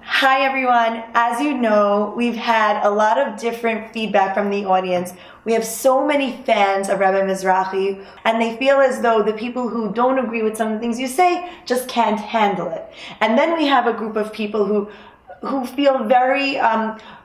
Hi everyone. As you know, we've had a lot of different feedback from the audience. We have so many fans of Rabbi Mizrachi, and they feel as though the people who don't agree with some of the things you say just can't handle it. And then we have a group of people who feel very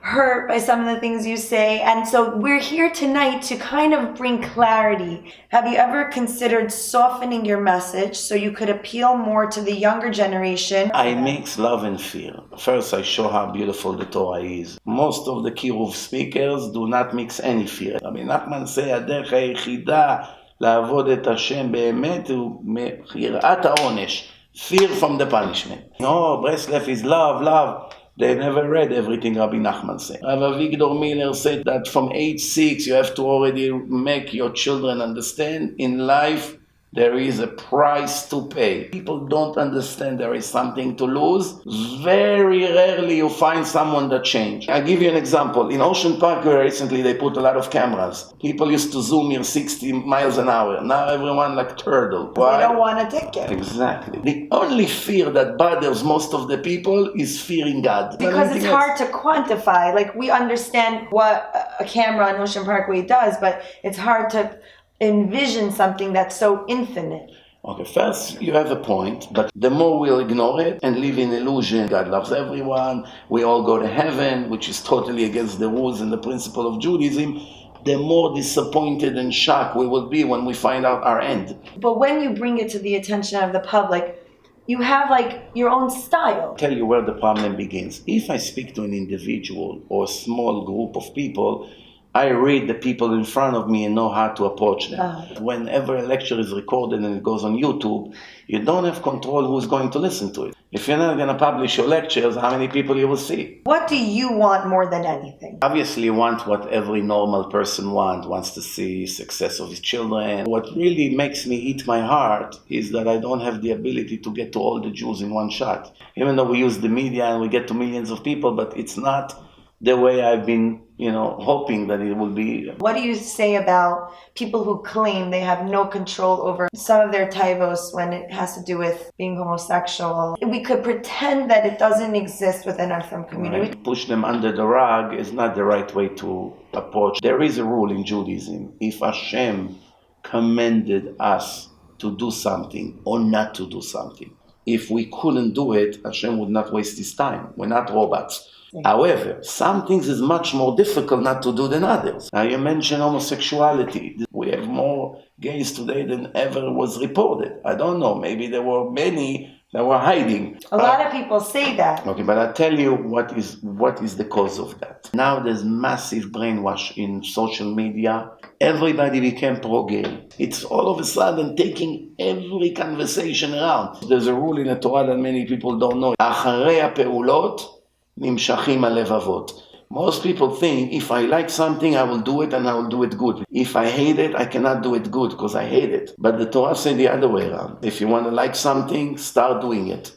hurt by some of the things you say. And so we're here tonight to kind of bring clarity. Have you ever considered softening your message so you could appeal more to the younger generation? I mix love and fear. First, I show how beautiful the Torah is. Most of the Kiruv speakers do not mix any fear. Rabbi Nachman say, הדרך היחידה לעבוד את השם באמת הוא מיראת העונש. Fear from the punishment. No, Breslov is love. They never read everything Rabbi Nachman said. Rabbi Victor Miller said that from age 6 you have to already make your children understand in life there is a price to pay. People don't understand there is something to lose. Very rarely you find someone that changed. I'll give you an example. In Ocean Park where recently they put a lot of cameras. People used to zoom here 60 miles an hour. Now everyone like turtle. Why? They don't want a ticket. Exactly. The only fear that bothers most of the people is fearing God. Because it's hard to quantify. Like, we understand what a camera on Ocean Parkway does, but it's hard to envision something that's so infinite. Okay, first you have a point, but the more we'll ignore it and live in illusion, God loves everyone, we all go to heaven, which is totally against the rules and the principle of Judaism, the more disappointed and shocked we will be when we find out our end. But when you bring it to the attention of the public, you have like your own style. I'll tell you where the problem begins. If I speak to an individual or a small group of people, I read the people in front of me and know how to approach them. Whenever a lecture is recorded and it goes on YouTube, you don't have control who's going to listen to it. If you're not going to publish your lectures, how many people you will see? What do you want more than anything? Obviously, you want what every normal person wants to see success of his children. What really makes me eat my heart is that I don't have the ability to get to all the Jews in one shot. Even though we use the media and we get to millions of people, but it's not the way I've been hoping that it will be. What do you say about people who claim they have no control over some of their taivos when it has to do with being homosexual? We could pretend that it doesn't exist within our Frum community. Right. Push them under the rug is not the right way to approach. There is a rule in Judaism. If Hashem commanded us to do something or not to do something, if we couldn't do it, Hashem would not waste his time. We're not robots. However, some things is much more difficult not to do than others. Now you mentioned homosexuality. We have more gays today than ever was reported. I don't know, maybe there were many that were hiding. A lot of people say that. Okay, but I'll tell you what is the cause of that. Now there's massive brainwash in social media. Everybody became pro-gay. It's all of a sudden taking every conversation around. There's a rule in the Torah that many people don't know. אחרי הפעולות נמשכים הלבבות. Most people think if I like something, I will do it and I will do it good. If I hate it, I cannot do it good because I hate it. But the Torah said the other way around. If you want to like something, start doing it.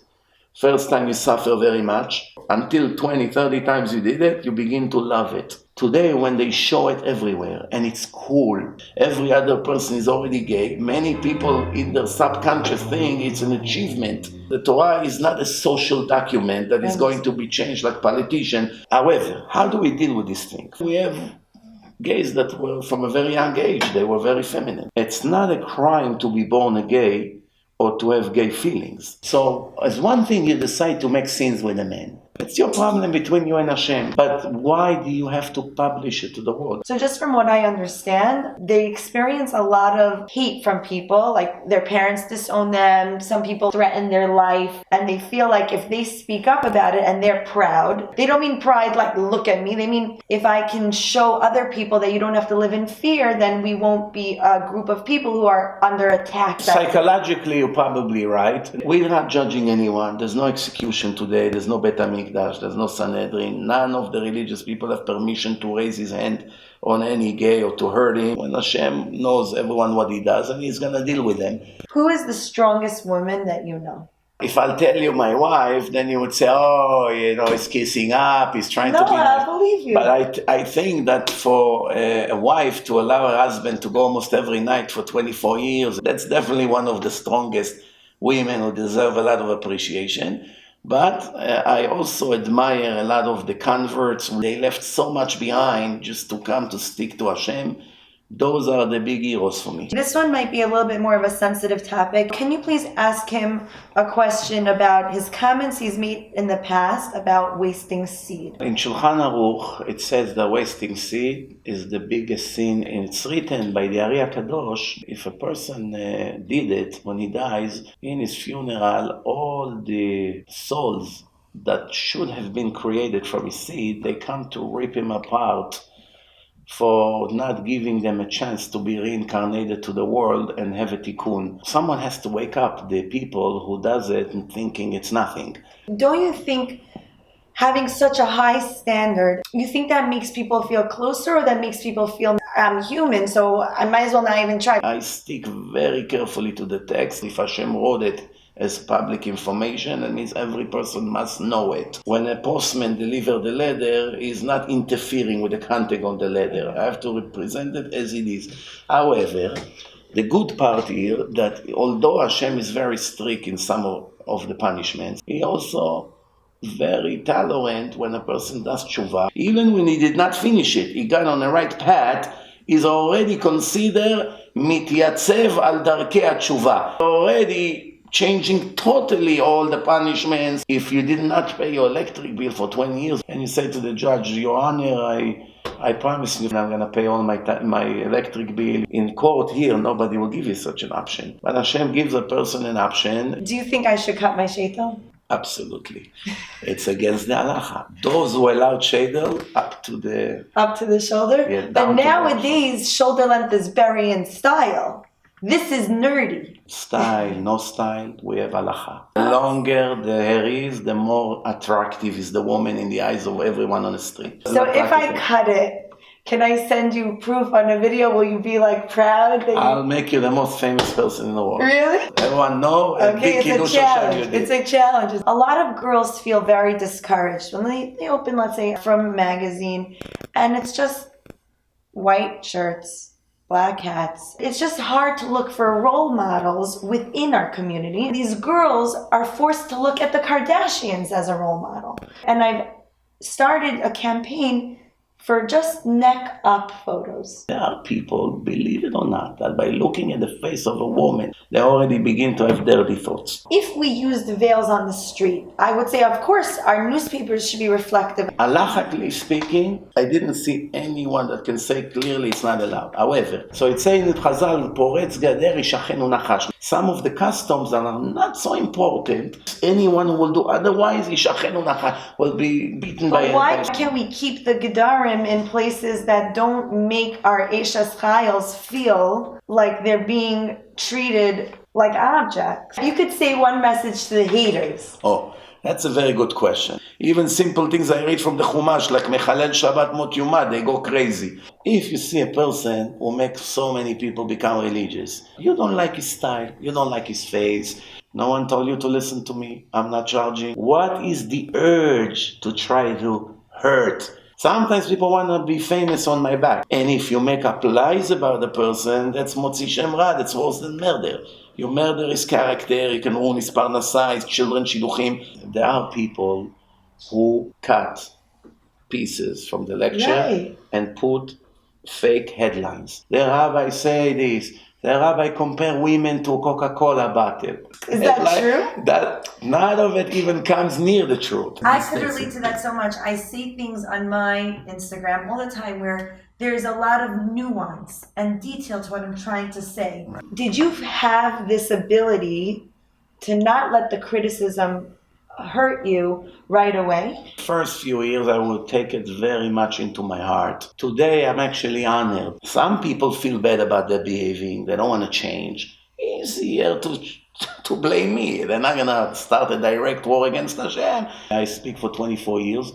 First time you suffer very much. Until 20, 30 times you did it, you begin to love it. Today, when they show it everywhere, and it's cool, every other person is already gay, many people in their subconscious think it's an achievement. The Torah is not a social document that is going to be changed like politician. However, how do we deal with this thing? We have gays that were from a very young age, they were very feminine. It's not a crime to be born a gay or to have gay feelings. So, as one thing, you decide to make scenes with a man. It's your problem between you and Hashem. But why do you have to publish it to the world? So just from what I understand, they experience a lot of hate from people, like their parents disown them, some people threaten their life, and they feel like if they speak up about it and they're proud, they don't mean pride like look at me, they mean if I can show other people that you don't have to live in fear, then we won't be a group of people who are under attack. Psychologically, you're probably right. We're not judging anyone. There's no execution today. There's no Bet HaMikdash. There's no Sanhedrin. None of the religious people have permission to raise his hand on any gay or to hurt him. When Hashem knows everyone what he does, and he's going to deal with them. Who is the strongest woman that you know? If I'll tell you my wife, then you would say, oh, he's kissing up, he's trying to be nice. I believe you. But I think that for a wife to allow her husband to go almost every night for 24 years, that's definitely one of the strongest women who deserve a lot of appreciation. But I also admire a lot of the converts. They left so much behind just to come to stick to Hashem. Those are the big heroes for me. This one might be a little bit more of a sensitive topic. Can you please ask him a question about his comments he's made in the past about wasting seed? In Shulchan Aruch, it says that wasting seed is the biggest sin, and it's written by the Ari HaKadosh. If a person did it when he dies, in his funeral, all the souls that should have been created from his seed, they come to rip him apart for not giving them a chance to be reincarnated to the world and have a tikkun. Someone has to wake up the people who does it and thinking it's nothing. Don't you think having such a high standard, you think that makes people feel closer, or that makes people feel I'm human, so I might as well not even try? I stick very carefully to the text. If Hashem wrote it as public information, that means every person must know it. When a postman delivers the letter, he's not interfering with the content on the letter. I have to represent it as it is. However, the good part here, that although Hashem is very strict in some of the punishments, he also very tolerant when a person does tshuva. Even when he did not finish it, he got on the right path, is already considered mitiyatzev al darkei tshuva. Already changing totally all the punishments. If you did not pay your electric bill for 20 years and you say to the judge, Your Honor, I promise you I'm going to pay all my electric bill. In court here, nobody will give you such an option. But Hashem gives a person an option. Do you think I should cut my sheitel? Absolutely. It's against the halacha. Those who allowed sheitel up to the shoulder? Yeah, but nowadays, shoulder length is very in style. This is nerdy. Style, no style, we have halacha. The longer the hair is, the more attractive is the woman in the eyes of everyone on the street. So if I cut it, can I send you proof on a video? Will you be like proud? I'll make you the most famous person in the world. Really? Everyone know. Okay, it's a challenge. It's a challenge. A lot of girls feel very discouraged when they open, let's say, from a magazine, and it's just white shirts, black hats. It's just hard to look for role models within our community. These girls are forced to look at the Kardashians as a role model. And I've started a campaign for just neck up photos. There are people, believe it or not, that by looking at the face of a woman, they already begin to have dirty thoughts. If we used veils on the street, I would say, of course, our newspapers should be reflective. Halachically speaking, I didn't see anyone that can say clearly it's not allowed. However, so it's saying in Chazal, Poretz gader yishachenu nachash. Some of the customs that are not so important, anyone who will do otherwise, yishachenu nachash, will be beaten by. But why can't we keep the gedarim in places that don't make our Eishes Chayils feel like they're being treated like objects? You could say one message to the haters. Oh, that's a very good question. Even simple things I read from the Chumash, like Mechalel Shabbat Mot Yuma, they go crazy. If you see a person who makes so many people become religious, you don't like his style, you don't like his face, no one told you to listen to me, I'm not charging. What is the urge to try to hurt? Sometimes people want to be famous on my back. And if you make up lies about the person, that's motzi shem ra, that's worse than murder. You murder his character, you can ruin his parnasa, his children, shiduchim. There are people who cut pieces from the lecture and put fake headlines. The rabbi say this. The rabbi compare women to a Coca-Cola bottle. Is that true? That none of it even comes near the truth. I could relate to that so much. I see things on my Instagram all the time where there's a lot of nuance and detail to what I'm trying to say. Right. Did you have this ability to not let the criticism hurt you right away? First few years I would take it very much into my heart. Today I'm actually honored. Some people feel bad about their behaving. They don't want to change. It's here to blame me. They're not going to start a direct war against Hashem. I speak for 24 years.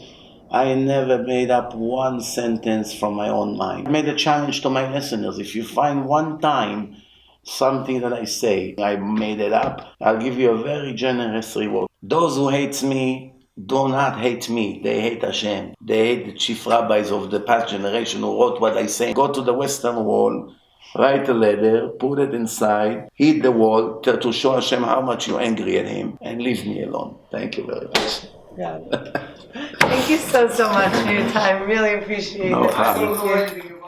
I never made up one sentence from my own mind. I made a challenge to my listeners. If you find one time something that I say, I made it up, I'll give you a very generous reward. Those who hate me do not hate me. They hate Hashem. They hate the chief rabbis of the past generation who wrote what I say. Go to the Western Wall write a letter, put it inside, hit the wall to show Hashem how much you're angry at him, and leave me alone. Thank you very much. Yeah. Thank you so much for your time. Really appreciate No it. problem. Thank you.